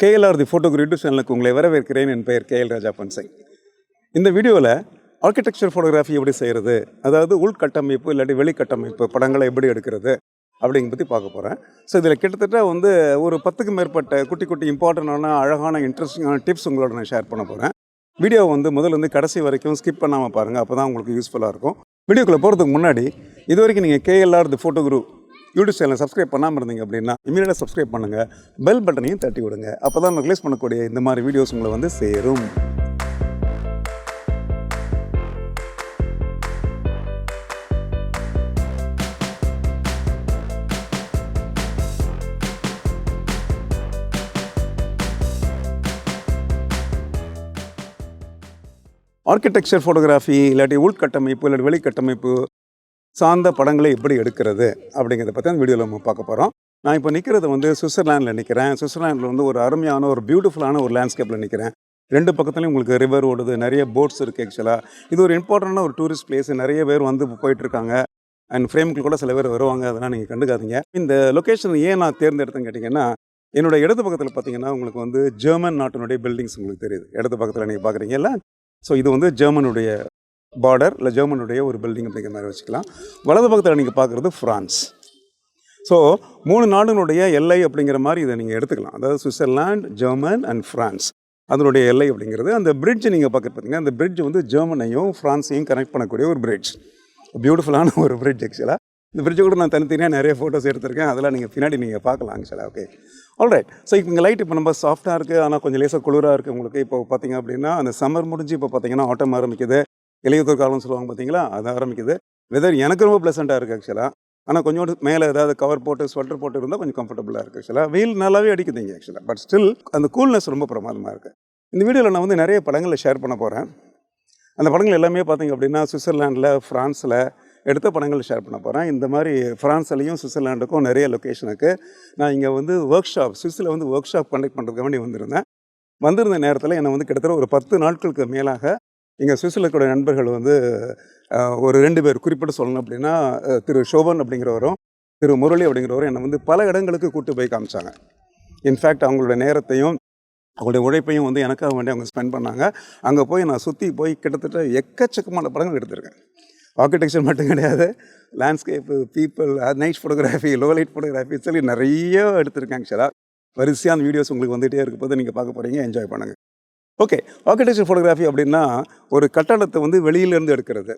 KLR தி photography YouTube சேனலுக்கு உங்களை வரவேற்கிறேன். என் பெயர் KL ராஜா பன்சை. இந்த வீடியோவில் ஆர்கிடெக்சர் ஃபோட்டோகிராஃபி எப்படி செய்கிறது, அதாவது உள்கட்டமைப்பு இல்லாட்டி வெளிக்கட்டமைப்பு படங்களை எப்படி எடுக்கிறது அப்படிங்க பற்றி பார்க்க போகிறேன். ஸோ இதில் கிட்டத்தட்ட ஒரு 10க்கும் மேற்பட்ட குட்டி குட்டி இம்பார்ட்டண்டான அழகான இன்ட்ரெஸ்டிங்கான டிப்ஸ் உங்களோட நான் ஷேர் பண்ண போகிறேன். வீடியோ முதல்ல கடைசி வரைக்கும் ஸ்கிப் பண்ணாமல் பாருங்கள், அப்போ தான் உங்களுக்கு யூஸ்ஃபுல்லாக இருக்கும். வீடியோக்குள்ளே போகிறதுக்கு முன்னாடி இது வரைக்கும் நீங்கள் KLR தி ஃபோட்டோகிராஃபி யூடியூப் சேனலை சப்ஸ்கிரைப் பண்ணாமல் இருந்தீங்க அப்படின்னா இமீடியட்டாக சப்ஸ்கிரைப் பண்ணுங்கள், பெல் பட்டனையும் தட்டி விடுங்க. அப்போ தான் நான் ரிலீஸ் பண்ணக்கூடிய இந்த மாதிரி வீடியோஸ் உங்களை சேரும். ஆர்கிடெக்சர் ஃபோட்டோகிராஃபி இல்லாட்டி உள்கட்டமைப்பு இல்லாட்டி வெளிக்கட்டமைப்பு சார்ந்த படங்களை எப்படி எடுக்கிறது அப்படிங்கிறத பற்றி அந்த வீடியோவில் நம்ம பார்க்க போகிறோம். நான் இப்போ நிற்கிறது சுவிட்சர்லாண்டில் நிற்கிறேன். சுவிட்சர்லாண்டில் ஒரு அருமையான ஒரு பியூட்டிஃபுல்லான ஒரு லேண்ட்ஸ்கேப்பில் நிற்கிறேன். ரெண்டு பக்கத்துலையும் உங்களுக்கு ரிவர் ஓடுது, நிறைய போட்ஸ் இருக்குது. ஆக்சுவலாக இது ஒரு இம்பார்ட்டண்டான ஒரு டூரிஸ்ட் பிளேஸ். நிறைய பேர் போயிட்டுருக்காங்க. அண்ட் ஃப்ரேமுக்கு கூட சில பேர் வருவாங்க, அதெல்லாம் நீங்கள் கண்டுக்காதீங்க. இந்த லொக்கேஷன் ஏன் நான் தேர்ந்தெடுத்தேன்னு கேட்டிங்கன்னா, என்னோடய இடது பக்கத்தில் பார்த்தீங்கன்னா உங்களுக்கு ஜெர்மன் நாட்டினுடைய பில்டிங்ஸ் உங்களுக்கு தெரியுது. இடது பக்கத்தில் நீங்கள் பார்க்குறீங்கல்ல, ஸோ இது ஜெர்மனுடைய பார்டர் இல்லை ஜெர்மனுடைய ஒரு பில்டிங் அப்படிங்கிற மாதிரி வச்சுக்கலாம். வலது பக்கத்தில் நீங்கள் பார்க்குறது ஃப்ரான்ஸ். ஸோ 3 நாடுகளுடைய எல்லை அப்படிங்கிற மாதிரி இதை நீங்கள் எடுத்துக்கலாம். அதாவது சுவிட்சர்லாண்ட், ஜெர்மன் அண்ட் ஃப்ரான்ஸ் அதனுடைய எல்லை அப்படிங்கிறது. அந்த பிரிட்ஜ் நீங்கள் பார்த்தீங்கன்னா, அந்த பிரிட்ஜ் ஜெர்மனையும் ஃப்ரான்ஸையும் கனெக்ட் பண்ணக்கூடிய ஒரு பிரிட்ஜ். பியூட்டிஃபுல்லான ஒரு பிரிட்ஜ் ஆக்சுவலாக. இந்த பிரிட்ஜை கூட நான் தனித்தனியாக நிறைய ஃபோட்டோஸ் எடுத்திருக்கேன். அதெல்லாம் நீங்கள் பின்னாடி நீங்கள் பார்க்கலாம் ஆக்சுவலாக. Okay, alright. ஸோ இப்போ இங்கே லைட் இப்போ நம்ம சாஃப்ட்டாக இருக்குது, ஆனால் கொஞ்சம் லேசாக குளிராக இருக்குது உங்களுக்கு. இப்போ பார்த்தீங்க அப்படின்னா அந்த சம்மர் முடிஞ்சு இப்போ பார்த்தீங்கன்னா ஆட்டம் ஆரம்பிக்குது. இளையுதிர் காலம்னு சொல்லுவாங்க பார்த்தீங்களா, அது ஆரம்பிக்குது. வெதர் எனக்கு ரொம்ப ப்ளசண்ட்டாக இருக்குது ஆக்சுவலாக. ஆனால் கொஞ்சோண்டு மேலே ஏதாவது கவர் போட்டு ஸ்வெட்டர் போட்டு இருந்தால் கொஞ்சம் கம்ஃபர்டபுளாக இருக்குது ஆக்சுவலாக. வெயில் நல்லாவே அடிக்குதுங்க ஆக்சுவலாக. பட் ஸ்டில் அந்த கூல்னஸ் ரொம்ப பிரமாதமாக இருக்குது. இந்த வீடியோவில் நான் நிறைய படங்களை ஷேர் பண்ண போகிறேன். அந்த படங்கள் எல்லாமே பார்த்தீங்க அப்படின்னா சுவிட்சர்லாண்டில், ஃப்ரான்ஸில் எடுத்த படங்கள் ஷேர் பண்ண போகிறேன். இந்த மாதிரி ஃப்ரான்ஸ்லையும் சுவிட்சர்லாண்டுக்கும் நிறைய லொக்கேஷனுக்கு நான் இங்கே ஒர்க் ஷாப், சுவிஸில் ஒர்க் ஷாப் கண்டக்ட் பண்ணுறதுக்கு வேண்டி வந்திருந்த நேரத்தில் என்னை கிட்டத்தட்ட ஒரு 10 நாட்களுக்கு மேலாக இங்கே சுவிஸில் இருக்கிற நண்பர்கள் ஒரு 2 பேர் குறிப்பிட்டு சொல்லணும் அப்படின்னா, திரு ஷோபன் அப்படிங்கிறவரும் திரு முரளி அப்படிங்கிறவரும் என்னை பல இடங்களுக்கு கூப்பிட்டு போய் காமிச்சாங்க. இன்ஃபேக்ட் அவங்களோட நேரத்தையும் அவங்களுடைய உழைப்பையும் எனக்காக வேண்டி அவங்க ஸ்பெண்ட் பண்ணாங்க. அங்கே போய் நான் சுற்றி போய் கிட்டத்தட்ட எக்கச்சக்கமான படங்கள் எடுத்திருக்கேன். ஆர்கிடெக்சர் மட்டும் கிடையாது, landscape, people, night photography, low light photography சொல்லி நிறைய எடுத்திருக்கேன் ஆக்சுவலாக. வரிசையாக அந்த வீடியோஸ் உங்களுக்கு வந்துகிட்டே இருக்க போது நீங்கள் பார்க்க போகிறீங்க, என்ஜாய் பண்ணுங்கள். ஓகே, ஆர்கிடெக்சர் ஃபோட்டோகிராஃபி அப்படின்னா ஒரு கட்டடத்தை வெளியிலேருந்து எடுக்கிறது.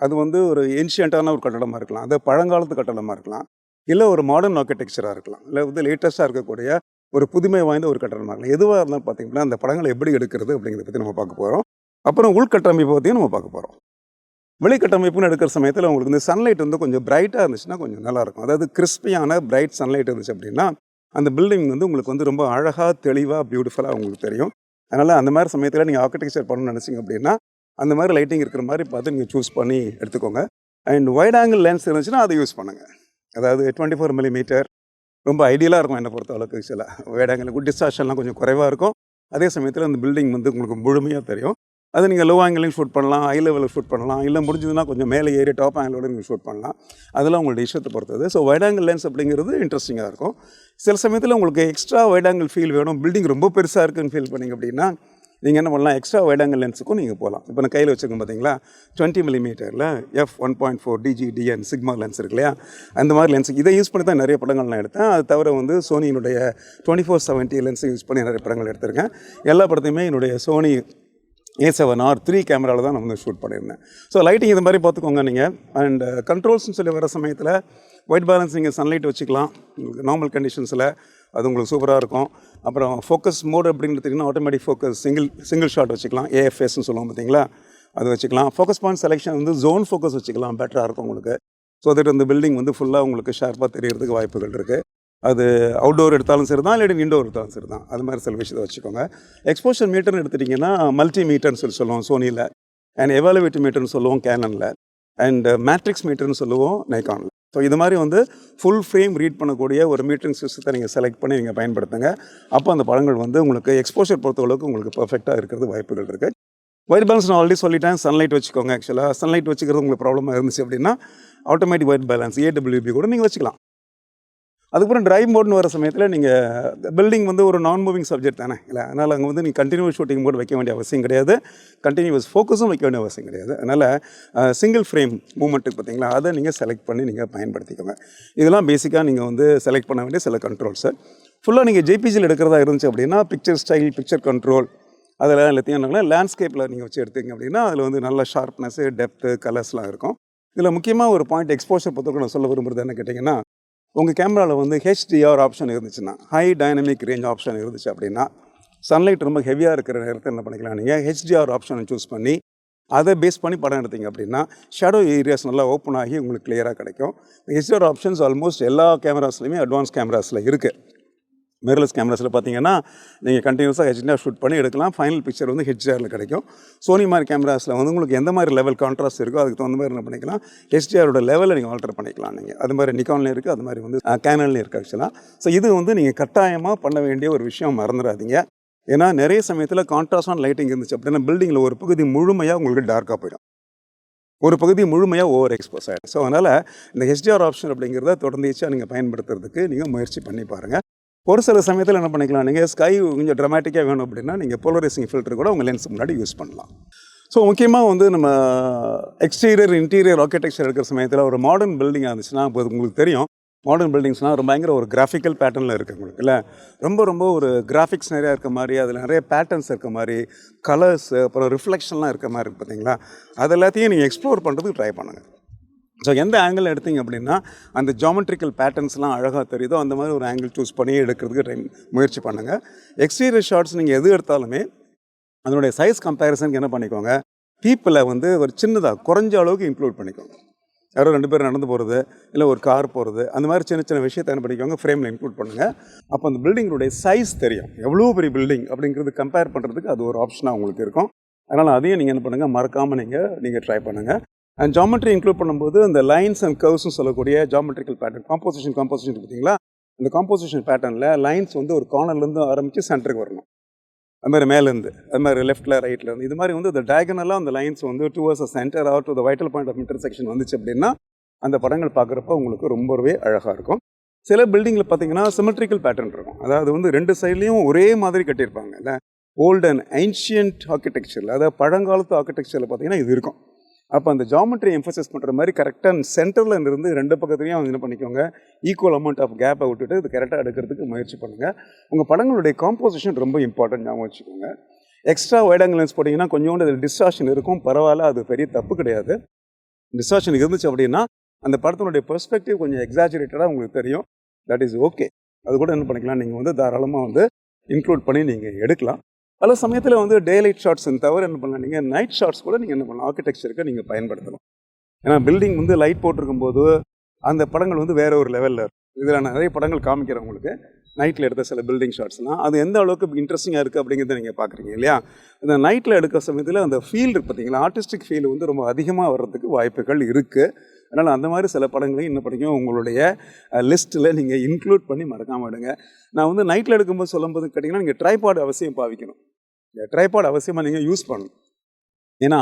அது ஒரு ஏன்ஷியண்ட்டான ஒரு கட்டடமாக இருக்கலாம், அது பழங்காலத்து கட்டடமாக இருக்கலாம், இல்லை ஒரு மாடர்ன் ஆர்கிடெக்சராக இருக்கலாம், இல்லை லேட்டஸ்ட்டாக இருக்கக்கூடிய ஒரு புதுமை வாய்ந்த ஒரு கட்டடமாக இருக்கலாம். எதுவாக இருந்தாலும் பார்த்தீங்கன்னா அந்த படங்களை எப்படி எடுக்கிறது அப்படிங்கிறத பற்றி நம்ம பார்க்க போகிறோம். அப்புறம் உள்கட்டமைப்பை பற்றியும் நம்ம பார்க்க போகிறோம். வெளிக்கட்டமைப்புன்னு எடுக்கிற சமயத்தில் உங்களுக்கு சன்லைட் கொஞ்சம் பிரைட்டாக இருந்துச்சுன்னா கொஞ்சம் நல்லாயிருக்கும். அதாவது கிறிஸ்பியான பிரைட் சன்லைட் இருந்துச்சு அப்படின்னா அந்த பில்டிங் உங்களுக்கு ரொம்ப அழகாக, தெளிவாக, பியூட்டிஃபுல்லாக உங்களுக்கு தெரியும். அதனால் அந்த மாதிரி சமயத்தில் நீங்கள் ஆர்கிடெக்சர் பண்ணணும்னு நினச்சிங்க அப்படின்னா அந்த மாதிரி லைட்டிங் இருக்கிற மாதிரி பார்த்து நீங்கள் சூஸ் பண்ணி எடுத்துக்கோங்க. அண்ட் வைட் ஆங்கிள் லென்ஸ் இருந்துச்சுன்னா அதை யூஸ் பண்ணுங்கள். அதாவது 24 mm ரொம்ப ஐடியலாக இருக்கும் என்னை பொறுத்த அளவுக்கு. ஆக்சுவலாக வைட் ஆங்கிள் டிஸ்டார்ஷன்லாம் கொஞ்சம் குறைவாக இருக்கும். அதே சமயத்தில் அந்த பில்டிங் உங்களுக்கு முழுமையாக தெரியும். அதை நீங்கள் லோ ஆங்கிளையும் ஷூட் பண்ணலாம், ஹை லெவலில் ஷூட் பண்ணலாம், இல்லை முடிஞ்சதுன்னா கொஞ்சம் மேலே ஏறி டாப் ஆங்கிளோடு நீங்கள் ஷூட் பண்ணலாம். அதெல்லாம் உங்களுடைய இஷ்டத்தை பொறுத்தது. ஸோ வைட் ஆங்கிள் லென்ஸ் அப்படிங்கிறது இன்ட்ரெஸ்டிங்காக இருக்கும். சில சமயத்தில் உங்களுக்கு எக்ஸ்ட்ரா வைட் ஆங்கிள் ஃபீல் வேணும், பில்டிங் ரொம்ப பெருசாக இருக்குன்னு ஃபீல் பண்ணிங்க அப்படின்னா நீங்கள் என்ன பண்ணலாம், எக்ஸ்ட்ரா வைட் ஆங்கிள் லென்ஸுக்கும் நீங்கள் போகலாம். இப்போ நான் கையில் வச்சுருக்கேன் பார்த்தீங்களா, 20 mm f1.4 DGDN sigma lens இருக்கு இல்லையா, அந்த மாதிரி லென்ஸ் இதை யூஸ் பண்ணி தான் நிறைய படங்கள் நான் எடுத்தேன். அது தவிர சோனியினுடைய 24-70 லென்ஸை யூஸ் பண்ணி நிறைய படங்கள் எடுத்திருக்கேன். எல்லா படத்தையுமே என்னுடைய சோனி A7R3 கேமராவில் தான் நான் ஷூட் பண்ணியிருந்தேன். ஸோ லைட்டிங் இது மாதிரி பார்த்துக்கோங்க நீங்கள். அண்ட் கண்ட்ரோல்ஸ்னு சொல்லி வர சமயத்தில் ஒயிட் பேலன்ஸ் நீங்கள் சன்லைட் வச்சுக்கலாம் நார்மல் கண்டிஷன்ஸில், அது உங்களுக்கு சூப்பராக இருக்கும். அப்புறம் ஃபோக்கஸ் மோட் அப்படின்னு எடுத்திங்கன்னா ஆட்டோமேட்டிக் ஃபோக்கஸ் சிங்கிள் ஷாட் வச்சுக்கலாம், AFSன்னு சொல்லுவோம் பார்த்தீங்களா, அது வச்சுக்கலாம். Focus point selection zone focus வச்சுக்கலாம், பெட்டராக இருக்கும் உங்களுக்கு. ஸோ தட் அந்த பில்டிங் ஃபுல்லாக உங்களுக்கு ஷார்ப்பாக தெரியறதுக்கு வாய்ப்புகள் இருக்குது. அது அவுட்டோர் எடுத்தாலும் சரி தான், இல்லாட்டி இன்டோர் எடுத்தாலும் சரி தான். அது மாதிரி சில விஷயத்தை வச்சுக்கோங்க. எக்ஸ்போஷர் மீட்டர்னு எடுத்துட்டிங்கன்னா மல்டி மீட்டர்னு சொல்லுவோம் சோனியில், அண்ட் எவாலுவேட்டிவ் மீட்டர்னு சொல்லுவோம் கேனனில், அண்ட் மேட்ரிக்ஸ் மீட்டர்னு சொல்லுவோம் நைக்கானில். ஸோ இது மாதிரி ஃபுல் ஃப்ரேம் ரீட் பண்ணக்கூடிய ஒரு மீட்டரிங் சிஸ்டத்தை நீங்கள் செலக்ட் பண்ணி நீங்கள் பயன்படுத்துங்க. அப்போ அந்த படங்கள் உங்களுக்கு எக்ஸ்போஷர் பொறுத்தளவுக்கு உங்களுக்கு பர்ஃபெக்டாக இருக்கிறது வாய்ப்புகள் இருக்குது. ஒயிட் பேலன்ஸ் நான் ஆல்ரெடி சொல்லிட்டேன், சன்லைட் வச்சுக்கோங்க. ஆக்சுவலாக சன்லைட் வச்சுக்கிறது உங்களுக்கு ப்ராப்ளமாக இருந்துச்சு அப்படின்னா ஆட்டோமேட்டிக் ஒயிட் பேலன்ஸ் AWB கூட நீங்கள் வச்சுக்கலாம். அதுக்கப்புறம் டிரைவ் மோட்னு வர சமயத்தில் நீங்கள் பில்டிங் வந்து ஒரு நான் மூவிங் சப்ஜெக்ட் தானே இல்லை, அதனால் அங்கே வந்து நீங்கள் கண்டினியூஸ் ஷூட்டிங் மோட் வைக்க வேண்டிய அவசியம் கிடையாது, கண்டினியூஸ் ஃபோக்கஸும் வைக்க வேண்டிய அவசியம் கிடையாது. அதனால் சிங்கிள் ஃப்ரேம் மூமெண்ட்டுக்கு பார்த்தீங்களா, அதை நீங்கள் செலக்ட் பண்ணி நீங்கள் பயன்படுத்திக்கோங்க. இதெல்லாம் பேசிக்காக நீங்கள் வந்து செலக்ட் பண்ண வேண்டிய சில கண்ட்ரோல்ஸு. ஃபுல்லாக நீங்கள் ஜேபிஜியில் எடுக்கிறதா இருந்துச்சு அப்படின்னா பிக்சர் ஸ்டைல், பிக்சர் கண்ட்ரோல் அதெல்லாம் எல்லாத்தையும் என்னன்னா லேண்ட்ஸ்கேப்பில் நீங்கள் வச்சு எடுத்தீங்க அப்படின்னா அதில் வந்து நல்ல ஷார்ப்னஸ்ஸு, டெப்த்து, கலர்ஸ்லாம் இருக்கும். இதில் முக்கியமாக ஒரு பாயிண்ட் எக்ஸ்போஷர் பொறுத்தவரை நான் சொல்ல விரும்புகிறது என்ன கேட்டிங்கன்னா, உங்கள் கேமராவில் வந்து ஹெச்டிஆர் ஆப்ஷன் இருந்துச்சுன்னா, ஹை டைனமிக் ரேஞ்ச் ஆப்ஷன் இருந்துச்சு அப்படின்னா, சன்லைட் ரொம்ப ஹெவியாக இருக்கிற நேரத்தில் என்ன பண்ணிக்கலாம், நீங்கள் ஹெச்டிஆர் ஆப்ஷனை சூஸ் பண்ணி அதை பேஸ் பண்ணி படம் எடுத்தீங்க அப்படின்னா ஷேடோ ஏரியாஸ் நல்லா ஓப்பன் ஆகி உங்களுக்கு கிளியராக கிடைக்கும். ஹெச்டிஆர் ஆப்ஷன்ஸ் ஆல்மோஸ்ட் எல்லா கேமராஸ்லையுமே அட்வான்ஸ் கேமராஸில் இருக்குது. மிரர்லெஸ் கேமராஸில் பார்த்தீங்கன்னா நீங்கள் கண்டினியூஸாக ஹெச்டிஆர் ஷூட் பண்ணி எடுக்கலாம், ஃபைனல் பிக்சர் வந்து ஹெச்டிஆரில் கிடைக்கும். சோனி மாதிரி கேமராஸில் வந்து உங்களுக்கு எந்த மாதிரி லெவல் கான்ட்ராஸ்ட் இருக்கோ அதுக்கு தகுந்த மாதிரி என்ன பண்ணிக்கலாம், ஹெச்டிஆரோட லெவலில் நீங்கள் ஆல்டர் பண்ணிக்கலாம். நீங்கள் அது மாதிரி நிக்கான்லேயும் இருக்குது, அது மாதிரி வந்து கேனன்லேயும் இருக்குது ஆக்சுவலாக. ஸோ இது வந்து நீங்கள் கட்டாயமாக பண்ண வேண்டிய ஒரு விஷயம், மறந்துடாதீங்க. ஏன்னா நிறைய சமயத்தில் கான்ட்ராஸ்டான லைட்டிங் இருந்துச்சு அப்படின்னா பில்டிங்கில் ஒரு பகுதி முழுமையாக உங்களுக்கு டார்க்காக போயிடும், ஒரு பகுதி முழுமையாக ஓவர் எக்ஸ்போஸ் ஆகிடும். ஸோ அதனால் இந்த ஹெச்டிஆர் ஆப்ஷன் அப்படிங்கிறத தொடர்ந்துச்சா நீங்கள் பயன்படுத்துறதுக்கு நீங்கள் முயற்சி பண்ணி பாருங்கள். ஒரு சில சமயத்தில் என்ன பண்ணிக்கலாம், நீங்கள் ஸ்கை கொஞ்சம் ட்ராமேட்டிக்காக வேணும் அப்படின்னா நீங்கள் போலரைசிங் ஃபில்டர் கூட உங்கள் லென்ஸ் முன்னாடி யூஸ் பண்ணலாம். ஸோ முக்கியமாக வந்து நம்ம எக்ஸ்டீரியர் இன்டீரியர் ஆர்கிடெக்சர் எடுக்கிற சமயத்தில் ஒரு மாடர்ன் பில்டிங்காக இருந்துச்சுன்னா இப்போ உங்களுக்கு தெரியும், மாடர்ன் பில்டிங்ஸ்னால் ரொம்ப பயங்கர ஒரு கிராஃபிக்கல் பேட்டர்னில் இருக்குது உங்களுக்கு இல்லை, ரொம்ப ஒரு கிராஃபிக்ஸ் நிறையா இருக்க மாதிரி, அதில் நிறைய பேட்டர்ன்ஸ் இருக்க மாதிரி, கலர்ஸ் அப்புறம் ரிஃப்ளெக்ஷன்லாம் இருக்க மாதிரி இருக்குது பார்த்தீங்களா, அது எல்லாத்தையும் நீங்கள் எக்ஸ்ப்ளோர் பண்ணுறதுக்கு ட்ரை பண்ணுங்கள். ஸோ எந்த ஆங்கிள் எடுத்தீங்க அப்படின்னா அந்த ஜாமெட்ரிக்கல் பேட்டர்ன்ஸ்லாம் அழகாக தெரியுதோ அந்த மாதிரி ஒரு ஆங்கிள் சூஸ் பண்ணி எடுக்கிறதுக்கு முயற்சி பண்ணுங்கள். எக்ஸ்டீரியர் ஷாட்ஸ் நீங்கள் எது எடுத்தாலுமே அதனுடைய சைஸ் கம்பேரிசனுக்கு என்ன பண்ணிக்கோங்க, பீப்பிளை வந்து ஒரு சின்னதாக குறைஞ்ச அளவுக்கு இன்க்ளூட் பண்ணிக்கோங்க. யாரோ 2 பேர் நடந்து போகிறது இல்லை ஒரு கார் போகிறது அந்த மாதிரி சின்ன விஷயத்தை என்ன பண்ணிக்கோங்க, ஃப்ரேமில் இன்க்ளூட் பண்ணுங்கள். அப்போ அந்த பில்டிங்களுடைய சைஸ் தெரியும், எவ்வளோ பெரிய பில்டிங் அப்படிங்கிறது கம்பேர் பண்ணுறதுக்கு அது ஒரு ஆப்ஷனாக உங்களுக்கு இருக்கும். அதனால் அதையும் நீங்கள் என்ன பண்ணுங்கள், மறக்காமல் நீங்கள் ட்ரை பண்ணுங்கள். அண்ட் ஜாமெட்ரி இன்க்ளூட் பண்ணும்போது அந்த லைன்ஸ் அண்ட் கர்வ்ஸ்னு சொல்லக்கூடிய ஜாமெட்ரிக்கல் பேட்டர்ன் காம்போசிஷன் பார்த்தீங்களா, அந்த காம்போசிஷன் பேட்டர்னில் லைன்ஸ் வந்து ஒரு கார்னர்லேருந்து ஆரம்பித்து சென்டருக்கு வரணும், அது மாதிரி மேலேருந்து, அது மாதிரி லெஃப்ட்டில் ரைட்லேருந்து, இது மாதிரி வந்து இந்த டயகனலாக அந்த லைன்ஸ் வந்து towards a centre or to the vital point of intersection வந்துச்சு அப்படின்னா அந்த படங்கள் பார்க்குறப்ப உங்களுக்கு ரொம்பவே அழகாக இருக்கும். சில பில்டிங்கில் பார்த்தீங்கன்னா சிமெட்ரிக்கல் பேட்டர்ன் இருக்கும், அதாவது வந்து 2 சைட்லேயும் ஒரே மாதிரி கட்டியிருப்பாங்க இல்லை, ஓல்டு அண்ட் ஏன்ஷியன்ட் ஆர்கிடெக்சரில், அதாவது பழங்காலத்து ஆர்கிடெக்சரில் பார்த்தீங்கன்னா இது இருக்கும். அப்போ அந்த ஜாமெட்ரி எம்ஃபசைஸ் பண்ணுற மாதிரி கரெக்டாக சென்டரில் இருந்து 2 பக்கத்துலையும் என்ன பண்ணிக்கோங்க, ஈக்குவல் அமௌண்ட் ஆஃப் கேப்பை விட்டுட்டு இது கரெக்டாக எடுக்கிறதுக்கு முயற்சி பண்ணுங்கள். உங்கள் படங்களுடைய காம்போசிஷன் ரொம்ப இம்பார்ட்டன்ட், ஞாபகம் வச்சுக்கோங்க. எக்ஸ்ட்ரா வைட் ஆங்கிள் லென்ஸ் போட்டிங்கன்னா கொஞ்சோண்டு அதில் டிஸ்டார்ஷன் இருக்கும், பரவாயில்ல, அது பெரிய தப்பு கிடையாது. டிஸ்டார்ஷன் இருந்துச்சு அப்படின்னா அந்த படத்தினுடைய பெர்ஸ்பெக்டிவ் கொஞ்சம் எக்ஸாஜரேட்டடாக உங்களுக்கு தெரியும், தட் இஸ் ஓகே. அது கூட என்ன பண்ணிக்கலாம், நீங்கள் வந்து தாராளமாக வந்து இன்க்ளூட் பண்ணி நீங்கள் எடுக்கலாம். பல சமயத்தில் வந்து டே லைட் ஷாட்ஸ் தவிர என்ன பண்ணலாம், நீங்கள் நைட் ஷாட்ஸ் கூட நீங்கள் என்ன பண்ணலாம், ஆர்கிடெக்சருக்கு நீங்கள் பயன்படுத்தலாம். ஏன்னா பில்டிங் வந்து லைட் போட்டிருக்கும் போது அந்த படங்கள் வந்து வேறு ஒரு லெவலில் இருக்கும். இதில் நான் நிறைய படங்கள் காமிக்கிறேன் உங்களுக்கு, நைட்டில் எடுத்த சில பில்டிங் ஷாட்ஸ்லாம் அது எந்த அளவுக்கு இன்ட்ரெஸ்டிங்காக இருக்குது அப்படிங்கிறத நீங்கள் பார்க்குறீங்க இல்லையா. அந்த நைட்டில் எடுக்கிற சமயத்தில் அந்த ஃபீல் இருக்குது பார்த்தீங்களா, ஆர்டிஸ்டிக் ஃபீல் வந்து ரொம்ப அதிகமாக வர்றதுக்கு வாய்ப்புகள் இருக்குது. அதனால் அந்த மாதிரி சில படங்களையும் என்ன படிக்கும் உங்களுடைய லிஸ்ட்டில் நீங்கள் இன்க்ளூட் பண்ணி மறக்காமல் எடுங்க. நான் வந்து நைட்டில் எடுக்கும்போது சொல்லும்போது கேட்டிங்கன்னா நீங்கள் ட்ரைபாட் அவசியம் பாவிக்கணும், ட்ரைபாட் அவசியமாக நீங்கள் யூஸ் பண்ணணும். ஏன்னா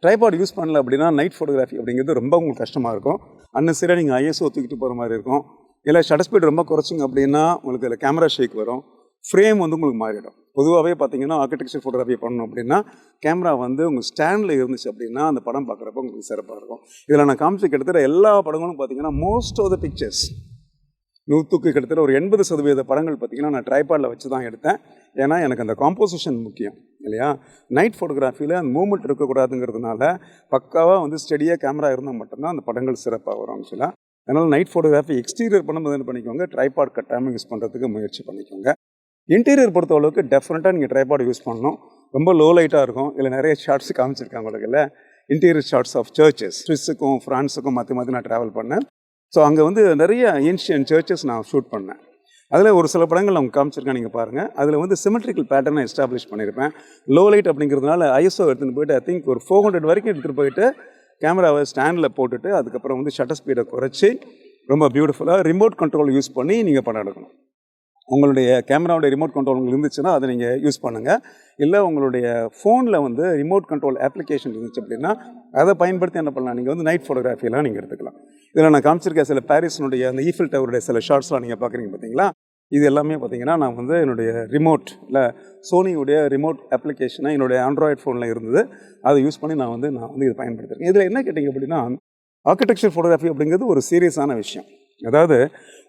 ட்ரைபாட் யூஸ் பண்ணல அப்படின்னா நைட் ஃபோட்டோகிராஃபி அப்படிங்கிறது ரொம்ப உங்களுக்கு கஷ்டமாக இருக்கும். அன்னசரியாக நீங்கள் ஐஎஸ்ஓ தூக்கிட்டு போகிற மாதிரி இருக்கும், இல்லை ஷட்டர் ஸ்பீட் ரொம்ப குறைச்சிங்க அப்படின்னா உங்களுக்கு அதில் கேமரா ஷேக் வரும், ஃப்ரேம் வந்து உங்களுக்கு மாறிடும். பொதுவாகவே பார்த்தீங்கன்னா ஆர்கிடெக்சர் ஃபோட்டோகிராஃபி பண்ணணும் அப்படின்னா கேமரா வந்து உங்கள் ஸ்டாண்டில் இருந்துச்சு அப்படின்னா அந்த படம் பார்க்குறப்ப உங்களுக்கு சிறப்பாக இருக்கும். இதில் நான் காமிச்சு கிட்டத்தட்ட எல்லா படங்களும் பார்த்தீங்கன்னா மோஸ்ட் ஆஃப் த பிக்சர்ஸ் 100க்கு கிட்டத்தட்ட ஒரு 80% படங்கள் பார்த்தீங்கன்னா நான் ட்ரைபாடில் வச்சு தான் எடுத்தேன். ஏன்னா எனக்கு அந்த காம்போசிஷன் முக்கியம் இல்லையா. நைட் ஃபோட்டோகிராஃபியில் அந்த மூமெண்ட் இருக்கக்கூடாதுங்கிறதுனால பக்காவாக வந்து ஸ்டெடியாக கேமரா இருந்தால் மட்டும்தான் அந்த படங்கள் சிறப்பாக வரும் ஆக்சுவலாக. அதனால் நைட் ஃபோட்டோகிராஃபி எக்ஸ்டீரியர் பண்ணும்போது என்ன பண்ணிக்கோங்க, ட்ரைபாட் கட்டாமல் யூஸ் பண்ணுறதுக்கு முயற்சி பண்ணிக்கோங்க. இன்டீரியர் பொறுத்த அளவுக்கு டெஃபினட்டாக நீங்கள் ட்ரைபாட் யூஸ் பண்ணணும். ரொம்ப லோ லைட்டாக இருக்கும். இதில் நிறைய ஷார்ட்ஸ் காமிச்சிருக்காங்க உங்களுக்கு இல்லை, இன்டீரியர் ஷார்ட்ஸ் ஆஃப் சர்ச்சஸ். ஸ்விஸ்ஸுக்கும் ஃப்ரான்ஸுக்கும் மாற்றி நான் ட்ராவல் பண்ணேன். ஸோ அங்கே வந்து நிறைய ஏன்ஷியன்ட் சர்ச்சஸ் நான் ஷூட் பண்ணேன். அதில் ஒரு சில படங்கள் அவங்க காமிச்சிருக்கேன், நீங்கள் பாருங்கள். அதில் வந்து சிமெட்ரிக்கல் பேட்டர்னை எஸ்டாப்ளிஷ் பண்ணியிருப்பேன். லோ லைட் அப்படிங்கிறதுனால ஐஎஸ்ஓ எடுத்துகிட்டு போயிட்டு ஐ திங்க் ஒரு 400 வரைக்கும் எடுத்துகிட்டு போயிட்டு கேமராவை ஸ்டாண்டில் போட்டுட்டு அதுக்கப்புறம் வந்து ஷட்டர் ஸ்பீடை குறைச்சி ரொம்ப பியூட்டிஃபுல்லாக ரிமோட் கண்ட்ரோல் யூஸ் பண்ணி நீங்கள் படம் எடுக்கணும். உங்களுடைய கேமராவோட ரிமோட் கண்ட்ரோல் உங்களுக்கு இருந்துச்சுன்னா அதை நீங்கள் யூஸ் பண்ணுங்கள். இல்லை உங்களுடைய ஃபோனில் வந்து ரிமோட் கண்ட்ரோல் அப்ளிகேஷன் இருந்துச்சு அப்படின்னா அதை பயன்படுத்தி என்ன பண்ணலாம், நீங்கள் வந்து நைட் ஃபோட்டோகிராஃபியெல்லாம் நீங்கள் எடுத்துக்கலாம். இதில் நான் காமிச்சிருக்க சில பாரிஸினுடைய அந்த ஈஃபில் டவருடைய சில ஷார்ட்ஸ்லாம் நீங்கள் பார்க்குறீங்க பார்த்தீங்களா, இது எல்லாமே பார்த்தீங்கன்னா நான் வந்து என்னுடைய ரிமோட் இல்லை சோனியுடைய ரிமோட் அப்ளிகேஷனை என்னுடைய ஆண்ட்ராய்டு ஃபோனில் இருந்தது, அதை யூஸ் பண்ணி நான் வந்து இதை பயன்படுத்திருக்கேன். இதில் என்ன கேட்டிங்க அப்படின்னா, ஆர்கிடெக்சர் ஃபோட்டோகிராஃபி அப்படிங்கிறது ஒரு சீரியஸான விஷயம். அதாவது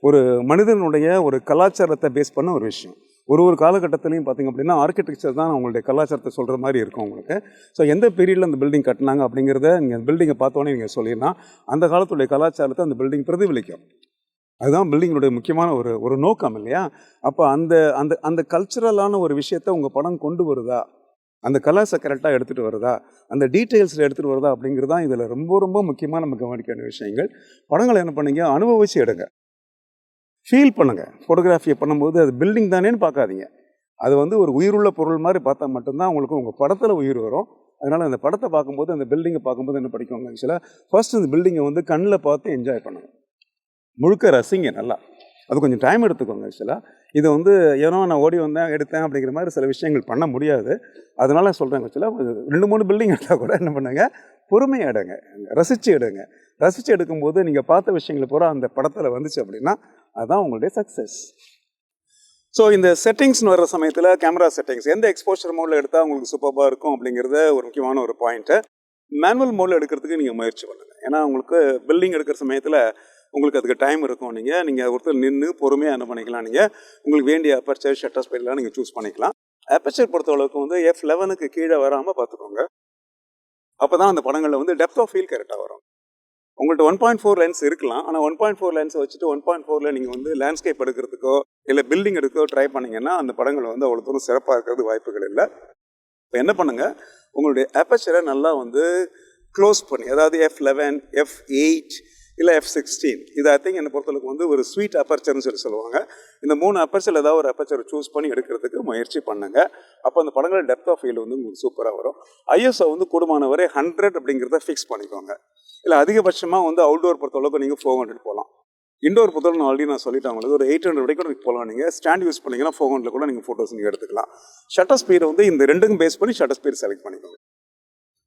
ஒரு மனிதனுடைய ஒரு கலாச்சாரத்தை பேஸ் பண்ண ஒரு விஷயம். ஒரு காலகட்டத்திலையும் பார்த்திங்க அப்படின்னா ஆர்கிடெக்சர் தான் அவங்களுடைய கலாச்சாரத்தை சொல்கிற மாதிரி இருக்கும் உங்களுக்கு. ஸோ எந்த பீரியடில் அந்த பில்டிங் கட்டினாங்க அப்படிங்கிறத நீங்கள் அந்த பில்டிங்கை பார்த்தோன்னே நீங்கள் சொல்லிடலாம். அந்த காலத்துடைய கலாச்சாரத்தை அந்த பில்டிங் பிரதிபலிக்கும். அதுதான் பில்டிங்கினுடைய முக்கியமான ஒரு நோக்கம் இல்லையா? அப்போ அந்த அந்த அந்த கல்ச்சுரலான ஒரு விஷயத்தை உங்கள் படம் கொண்டு வருதா, அந்த கலர்ஸை கரெக்டாக எடுத்துகிட்டு வருதா, அந்த டீட்டெயில்ஸில் எடுத்துகிட்டு வருதா அப்படிங்கிறது தான் இதில் ரொம்ப ரொம்ப முக்கியமாக நம்ம கவனிக்க வேண்டிய விஷயங்கள். படங்களை என்ன பண்ணீங்க, அனுபவித்து எடுங்க, ஃபீல் பண்ணுங்கள். ஃபோட்டோகிராஃபியை பண்ணும்போது அது பில்டிங் தானேன்னு பார்க்காதீங்க, அது வந்து ஒரு உயிருள்ள பொருள் மாதிரி பார்த்தா மட்டும்தான் உங்களுக்கு உங்கள் படத்தில் உயிர் வரும். அதனால் அந்த படத்தை பார்க்கும்போது, அந்த பில்டிங்கை பார்க்கும்போது என்ன படிக்குவாங்க, ஆக்சுவலாக ஃபர்ஸ்ட் இந்த பில்டிங்கை வந்து கண்ணில் பார்த்து என்ஜாய் பண்ணுங்கள், முழுக்க ரசிங்க நல்லா. அது கொஞ்சம் டைம் எடுத்துக்கோங்க. ஆக்சுவலாக இதை வந்து ஏன்னா நான் ஓடி வந்தேன் எடுத்தேன் அப்படிங்கிற மாதிரி சில விஷயங்கள் பண்ண முடியாது. அதனால சொல்கிறேன், ஆக்சுவலாக 2-3 பில்டிங் எடுத்தால் கூட என்ன பண்ணுங்க, பொறுமையாக எடுங்க, ரசித்து எடுங்க. ரசித்து எடுக்கும்போது நீங்கள் பார்த்த விஷயங்கள் பூரா அந்த படத்தில் வந்துச்சு அப்படின்னா அதுதான் உங்களுடைய சக்ஸஸ். ஸோ இந்த செட்டிங்ஸ்னு வர சமயத்தில் கேமரா செட்டிங்ஸ் எந்த எக்ஸ்போஷர் மோடில் எடுத்தால் உங்களுக்கு சூப்பராக இருக்கும் அப்படிங்கிறத ஒரு முக்கியமான ஒரு பாயிண்ட்டு. மேனுவல் மோடில் எடுக்கிறதுக்கு நீங்கள் முயற்சி பண்ணுங்கள். ஏன்னா உங்களுக்கு பில்டிங் எடுக்கிற சமயத்தில் உங்களுக்கு அதுக்கு டைம் இருக்கும். நீங்கள் ஒருத்தர் நின்று பொறுமையாக என்ன பண்ணிக்கலாம், நீங்கள் உங்களுக்கு வேண்டிய அப்பர்ச்சர் ஷட்டர் ஸ்பீடெலாம் நீங்கள் சூஸ் பண்ணிக்கலாம். அப்பர்ச்சர் பொறுத்தளவுக்கு வந்து F11க்கு கீழே வராமல் பார்த்துக்கோங்க. அப்போ தான் அந்த படங்களில் வந்து டெப்த் ஆஃப் ஃபீல் கரெக்டாக வரும். உங்கள்கிட்ட 1.4 லென்ஸ் இருக்கலாம், ஆனால் 1.4 லென்ஸை வச்சுட்டு 1.4ல் நீங்கள் வந்து லேண்ட்ஸ்கேப் எடுக்கிறதுக்கோ இல்லை பில்டிங் எடுக்கிறதோ ட்ரை பண்ணிங்கன்னா அந்த படங்கள் வந்து அவ்வளோ தூரம் சிறப்பாக இருக்கிறது வாய்ப்புகள் இல்லை. இப்போ என்ன பண்ணுங்கள், உங்களுடைய அப்பர்ச்சரை நல்லா வந்து க்ளோஸ் பண்ணி, அதாவது F11, F8 இல்லை F16, இது ஐ திங்க் என்னை பொறுத்தளவுக்கு வந்து ஒரு ஸ்வீட் அப்பர்ச்சர்னு சொல்லுவாங்க. இந்த 3 அப்பர்ச்சர் ஏதாவது ஒரு அப்பர்ச்சரை சூஸ் பண்ணி எடுக்கிறதுக்கு முயற்சி பண்ணுங்க. அப்போ அந்த படங்கள் டெப்த் ஆஃப் ஃபீல் வந்து உங்களுக்கு சூப்பராக வரும். ஐஎஸ்ஓ வந்து கூடுமான வரை 100 அப்படிங்கிறத ஃபிக்ஸ் பண்ணிக்கோங்க. இல்லை அதிகபட்சமாக வந்து அவுட்டோர் பொறுத்தளவுக்கு நீங்கள் 400 போகலாம். இண்டோர் பொறுத்தவரை நான் ஆல்ரெடி நான் சொல்லிட்டேன் உங்களுக்கு, ஒரு 800 வரைக்கும் நீங்கள் போகலாம். நீங்கள் ஸ்டாண்ட் யூஸ் பண்ணிங்கன்னா 400 கூட நீங்கள் ஃபோட்டோஸ் நீங்கள் எடுத்துக்கலாம். ஷட்டர் ஸ்பீடு வந்து இந்த ரெண்டுக்கும் பேஸ் பண்ணி ஷட்டர் ஸ்பீடு செலக்ட் பண்ணிக்கோங்க.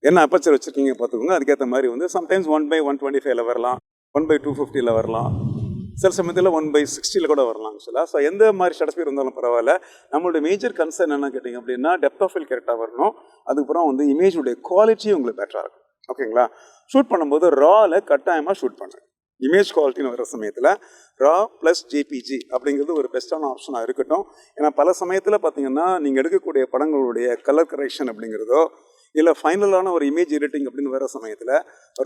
என்ன அப்பர்ச்சர் வச்சுருக்கீங்க பார்த்துக்கோங்க. அதுக்கேற்ற மாதிரி வந்து சம்டைம்ஸ் 1/125 வரலாம், 1/250 வரலாம், சில சமயத்தில் 1/60 கூட வரலாம் ஆக்சுவலாக. ஸோ எந்த மாதிரி ஷட்டர் ஸ்பீட் இருந்தாலும் பரவாயில்ல. நம்மளுடைய மேஜர் கன்சர்ன் என்ன கேட்டிங்க அப்படின்னா டெப்த் ஆஃப் ஃபீல் கரெக்டாக வரணும். அதுக்கப்புறம் வந்து இமேஜுடைய குவாலிட்டி உங்களுக்கு பெட்டராக இருக்கும். ஓகேங்களா? ஷூட் பண்ணும்போது ராவில் கட்டாயமாக ஷூட் பண்ணுங்க. இமேஜ் குவாலிட்டின்னு வர சமயத்தில் ரா ப்ளஸ் ஜேபிஜி அப்படிங்கிறது ஒரு பெஸ்ட்டான ஆப்ஷனாக இருக்கட்டும். ஏன்னா பல சமயத்தில் பார்த்தீங்கன்னா நீங்கள் எடுக்கக்கூடிய படங்களுடைய கலர் கரெக்ஷன் அப்படிங்கிறதோ இல்லை ஃபைனலான ஒரு இமேஜ் எடிட்டிங் அப்படின்னு வர சமயத்தில்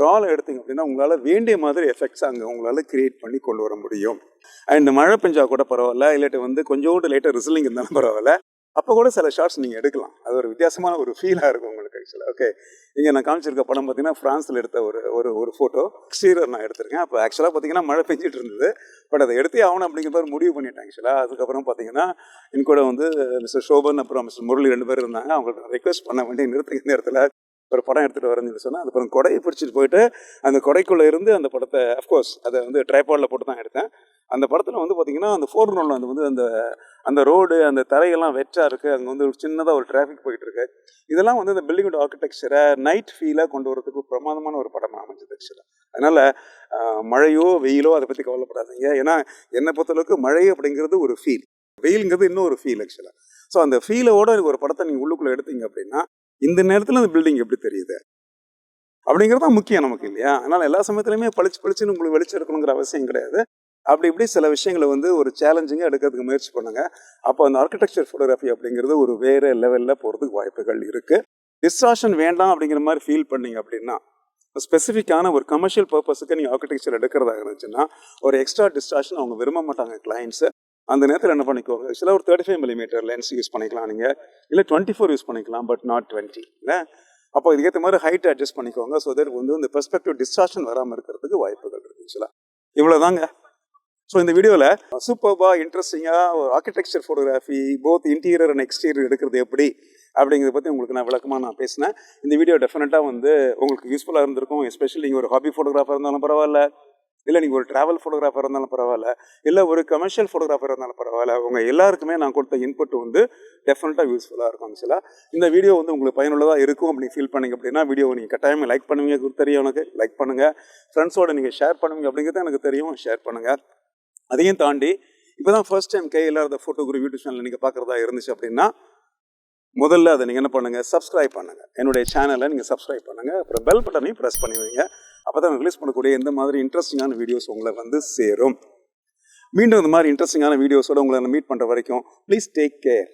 ராவில் எடுத்திங்க அப்படின்னா உங்களால் வேண்டிய மாதிரி எஃபெக்ட்ஸ் அங்கே உங்களால் கிரியேட் பண்ணி கொண்டு வர முடியும். அண்ட் மழை பெஞ்சா கூட பரவாயில்ல, இல்லாட்டி வந்து கொஞ்சோண்டு லைட்டாக ரிசலிங் இருந்தாலும் பரவாயில்ல, அப்போ கூட சில ஷார்ட்ஸ் நீங்கள் எடுக்கலாம். அது ஒரு வித்தியாசமான ஒரு ஃபீலாக இருக்கும் உங்களுக்கு ஆக்சுவலாக. ஓகே, இங்கே நான் காமிச்சிருக்க படம் பார்த்தீங்கன்னா ஃப்ரான்ஸில் எடுத்த ஒரு ஃபோட்டோ எக்ஸ்டீரியர் நான் எடுத்திருக்கேன். அப்போ ஆக்சுவலாக பார்த்தீங்கன்னா மழை பெஞ்சிட்டு இருந்தது, பட் அதை எடுத்தே ஆகணும் அப்படிங்கிற மாதிரி முடிவு பண்ணிட்டேன் ஆக்சுவலாக. அதுக்கப்புறம் பார்த்தீங்கன்னா என் கூட வந்து மிஸ்டர் ஷோபன் அப்புறம் மிஸ்டர் முரளி 2 பேர் இருந்தாங்க. அவங்களுக்கு ரெக்வஸ்ட் பண்ண வேண்டிய நிறுத்துக்கு நேரத்தில் ஒரு படம் எடுத்துகிட்டு வரேன்னு சொன்னால் அதுக்கப்புறம் கொடையை பிடிச்சிட்டு போயிட்டு அந்த கொடைக்குள்ளே இருந்து அந்த படத்தை அஃப்கோர்ஸ் அதை வந்து ட்ரைபாடில் போட்டு தான் எடுத்தேன். அந்த படத்தில் வந்து பார்த்திங்கன்னா அந்த ஃபோர்க்ரவுண்டில் அது வந்து அந்த ரோடு அந்த தரையெல்லாம் வெச்சாக இருக்குது, அங்கே வந்து ஒரு சின்னதாக ஒரு டிராஃபிக் போயிட்டுருக்கு. இதெல்லாம் வந்து இந்த பில்டிங்கோட ஆர்கிடெக்சரை நைட் ஃபீலாக கொண்டு வரதுக்கு பிரமாதமான ஒரு படமாக அமைஞ்சது ஆக்சுவலாக. அதனால் மழையோ வெயிலோ அதை பற்றி கவலைப்படாதீங்க. ஏன்னா என்னை பொறுத்தளவுக்கு மழை அப்படிங்கிறது ஒரு ஃபீல், வெயிலுங்கிறது இன்னும் ஒரு ஃபீல் ஆக்சுவலாக. ஸோ அந்த ஃபீலோட ஒரு படத்தை நீங்கள் உள்ளுக்குள்ளே எடுத்தீங்க அப்படின்னா இந்த நேரத்தில் அந்த பில்டிங் எப்படி தெரியுது அப்படிங்கிறது தான் முக்கியம் நமக்கு இல்லையா? அதனால் எல்லா சமயத்துலையுமே பளிச்சுன்னு உங்களுக்கு வெளிச்சம் இருக்கணுங்கிற அவசியம் கிடையாது. அப்படி இப்படி சில விஷயங்களை வந்து ஒரு சேலஞ்சிங்காக எடுக்கிறதுக்கு முயற்சி பண்ணுங்கள். அப்போ அந்த ஆர்கிடெக்சர் ஃபோட்டோகிராஃபி அப்படிங்கிறது ஒரு வேறு லெவலில் போகிறதுக்கு வாய்ப்புகள் இருக்குது. டிஸ்ட்ராக்ஷன் வேண்டாம் அப்படிங்கிற மாதிரி ஃபீல் பண்ணிங்க அப்படின்னா ஸ்பெசிஃபிக்கான ஒரு கமர்ஷியல் பர்பஸுக்கு நீங்கள் ஆர்கிடெக்சர் எடுக்கிறதாக இருந்துச்சுன்னா ஒரு எக்ஸ்ட்ரா டிஸ்ட்ராக்ஷன் அவங்க விரும்ப மாட்டாங்க கிளைண்ட்ஸு. அந்த நேரத்தில் என்ன பண்ணிக்கோங்க, ஆக்சுவலாக ஒரு 35mm லென்ஸ் யூஸ் பண்ணிக்கலாம் நீங்கள், இல்லை 24 யூஸ் பண்ணிக்கலாம், பட் நாட் 20 இல்லை. அப்போ இதுக்கேற்ற மாதிரி ஹைட் அட்ஜஸ்ட் பண்ணிக்கோங்க. ஸோ தட் வந்து இந்த பெர்ஸ்பெக்டிவ் டிஸ்ட்ராக்ஷன் வராமல் இருக்கிறதுக்கு வாய்ப்புகள் இருக்குது ஆக்சுவலாக. இவ்வளோதாங்க. ஸோ இந்த வீடியோவில் சூப்பர்பாக இன்ட்ரெஸ்டிங்காக ஒரு architecture photography both interior and exterior எடுக்கிறது எப்படி அப்படிங்கிறத பற்றி உங்களுக்கு நான் விளக்கமாக பேசினேன். இந்த வீடியோ டெஃபினட்டாக வந்து உங்களுக்கு யூஸ்ஃபுல்லாக இருந்திருக்கும். எஸ்பெஷலி நீங்கள் ஒரு ஹாபி ஃபோட்டோகிராஃபர் இருந்தாலும் பரவாயில்ல, இல்லை நீங்கள் ஒரு ட்ராவல் ஃபோட்டோகிராஃபர் இருந்தாலும் பரவாயில்ல, இல்லை ஒரு கமர்ஷியல் ஃபோட்டோகிராஃபர் இருந்தாலும் பரவாயில்ல, உங்கள் எல்லாருக்குமே நான் கொடுத்த இன்புட் வந்து டெஃபினட்டாக யூஸ்ஃபுல்லாக இருக்கும். ஆக்சுவலாக இந்த வீடியோ வந்து உங்களுக்கு பயனுள்ளதாக இருக்கும் அப்படின்னு ஃபீல் பண்ணிங்க அப்படின்னா வீடியோவை நீங்கள் கட்டாயமாக லைக் பண்ணுவீங்க தெரியும், எனக்கு லைக் பண்ணுங்கள். ஃப்ரெண்ட்ஸோடு நீங்கள் ஷேர் பண்ணுவீங்க அப்படிங்கிறது எனக்கு தெரியும், ஷேர் பண்ணுங்கள். அதையும் தாண்டி இப்போ தான் ஃபர்ஸ்ட் டைம் கையில்லாத ஃபோட்டோ குரு யூடியூப் சேனல் நீங்கள் பார்க்குறதா இருந்துச்சு அப்படின்னா முதல்ல அதை நீங்கள் என்ன பண்ணுங்கள், சப்ஸ்கிரைப் பண்ணுங்கள். என்னுடைய சேனலை நீங்கள் சப்ஸ்கிரைப் பண்ணுங்கள். அப்புறம் பெல் பட்டனையும் ப்ரெஸ் பண்ணி வைங்க. அப்போ தான் ரிலீஸ் பண்ணக்கூடிய எந்த மாதிரி இன்ட்ரெஸ்டிங்கான வீடியோஸ் உங்களை வந்து சேரும். மீண்டும் இந்த மாதிரி இன்ட்ரெஸ்டிங்கான வீடியோஸோடு உங்களை மீட் பண்ணுற வரைக்கும் ப்ளீஸ் டேக் கேர்.